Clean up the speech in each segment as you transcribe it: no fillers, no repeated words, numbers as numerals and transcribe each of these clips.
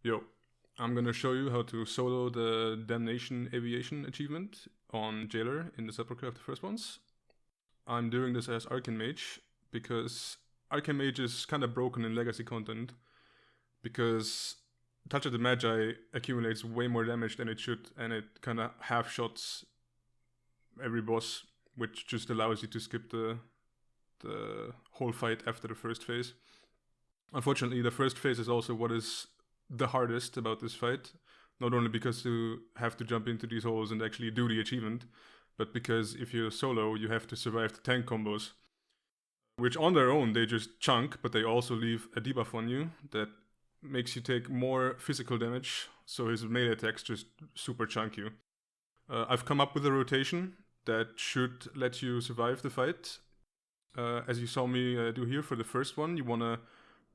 Yo, I'm gonna show you how to solo the Damnation Aviation achievement on Jailer in the Sepulchre of the First Ones. I'm doing this as Arcane Mage because Arcane Mage is kind of broken in legacy content because Touch of the Magi accumulates way more damage than it should, and it kind of half shots every boss, which just allows you to skip the whole fight after the first phase. Unfortunately, the first phase is also what is the hardest about this fight, not only because you have to jump into these holes and actually do the achievement, but because if you're solo, you have to survive the tank combos, which on their own they just chunk, but they also leave a debuff on you that makes you take more physical damage, so his melee attacks just super chunk you. I've come up with a rotation that should let you survive the fight. As you saw me do here for the first one, you want to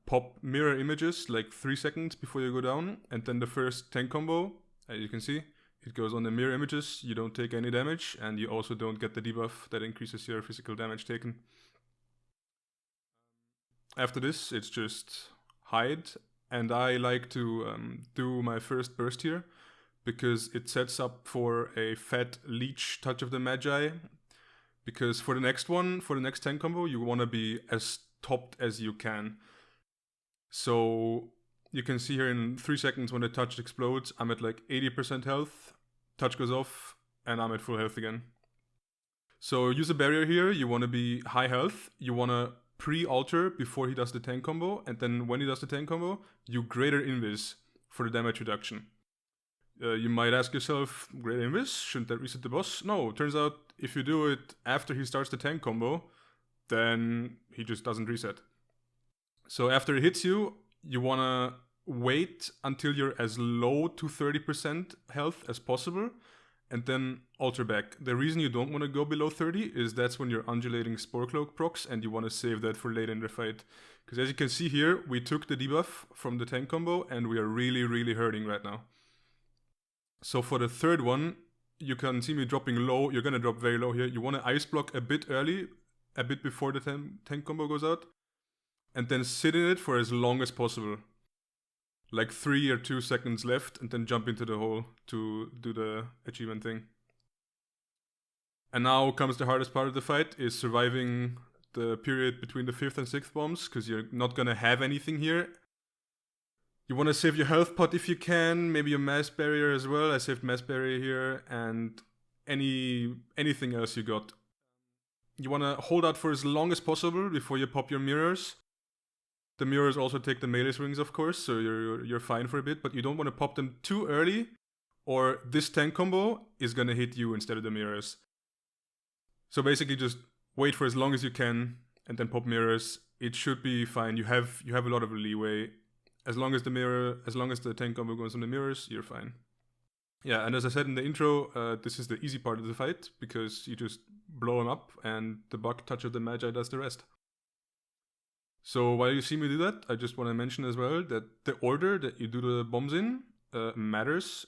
pop mirror images like 3 seconds before you go down, and then the first tank combo, as you can see, it goes on the mirror images, you don't take any damage, and you also don't get the debuff that increases your physical damage taken. After this, it's just hide, and I like to do my first burst here, because it sets up for a fat leech Touch of the Magi, because for the next one, for the next tank combo, you want to be as topped as you can. So you can see here in 3 seconds when the touch explodes, I'm at like 80% health, touch goes off, and I'm at full health again. So use a barrier here, you want to be high health, you want to pre-alter before he does the tank combo, and then when he does the tank combo, you greater invis for the damage reduction. You might ask yourself, greater invis, shouldn't that reset the boss? No, turns out if you do it after he starts the tank combo, then he just doesn't reset. So after it hits you, you want to wait until you're as low to 30% health as possible, and then alter back. The reason you don't want to go below 30 is that's when you're undulating Sporecloak procs, and you want to save that for later in the fight. Because as you can see here, we took the debuff from the tank combo, and we are really hurting right now. So for the third one, you can see me dropping low. You're going to drop very low here. You want to ice block a bit early, a bit before the tank combo goes out, and then sit in it for as long as possible. Like 3 or 2 seconds left, and then jump into the hole to do the achievement thing. And now comes the hardest part of the fight, is surviving the period between the 5th and 6th bombs, because you're not gonna have anything here. You want to save your health pot if you can, maybe your mass barrier as well. I saved mass barrier here, and anything else you got. You want to hold out for as long as possible before you pop your mirrors. The mirrors also take the melee swings, of course, so you're fine for a bit, but you don't want to pop them too early, or this tank combo is gonna hit you instead of the mirrors. So basically just wait for as long as you can, and then pop mirrors. It should be fine. You have a lot of leeway. As long as the tank combo goes on the mirrors, you're fine. Yeah, and as I said in the intro, this is the easy part of the fight, because you just blow him up, and the bug Touch of the Magi does the rest. So while you see me do that, I just want to mention as well that the order that you do the bombs in matters.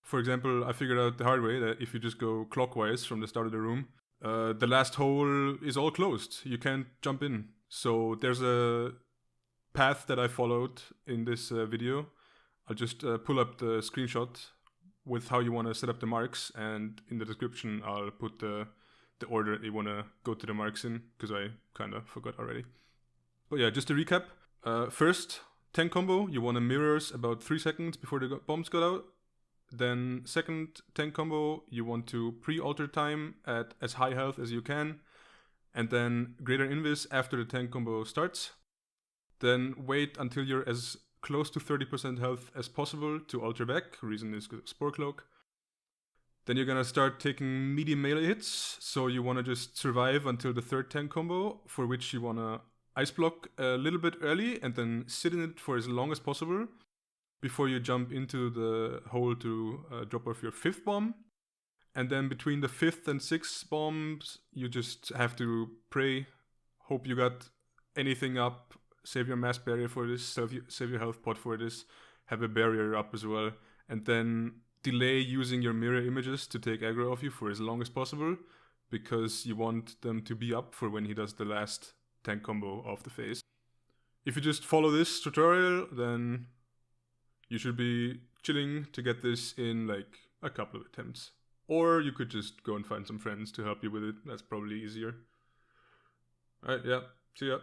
For example, I figured out the hard way that if you just go clockwise from the start of the room, the last hole is all closed. You can't jump in. So there's a path that I followed in this video. I'll just pull up the screenshot with how you want to set up the marks, and in the description I'll put the order that you want to go to the marks in, because I kind of forgot already. But yeah, just to recap, first, tank combo, you want to mirrors about 3 seconds before the bombs got out. Then second tank combo, you want to pre-alter time at as high health as you can. And then greater invis after the tank combo starts. Then wait until you're as close to 30% health as possible to alter back. Reason is Sporecloak. Then you're gonna start taking medium melee hits. So you want to just survive until the third tank combo, for which you want to ice block a little bit early and then sit in it for as long as possible before you jump into the hole to drop off your 5th bomb. And then between the 5th and 6th bombs, you just have to pray, hope you got anything up, save your mass barrier for this, save your health pot for this, have a barrier up as well, and then delay using your mirror images to take aggro off you for as long as possible, because you want them to be up for when he does the last tank combo of the phase. If you just follow this tutorial, then You should be chilling to get this in like a couple of attempts. Or you could just go and find some friends to help you with it. That's probably easier. Alright, yeah. See ya.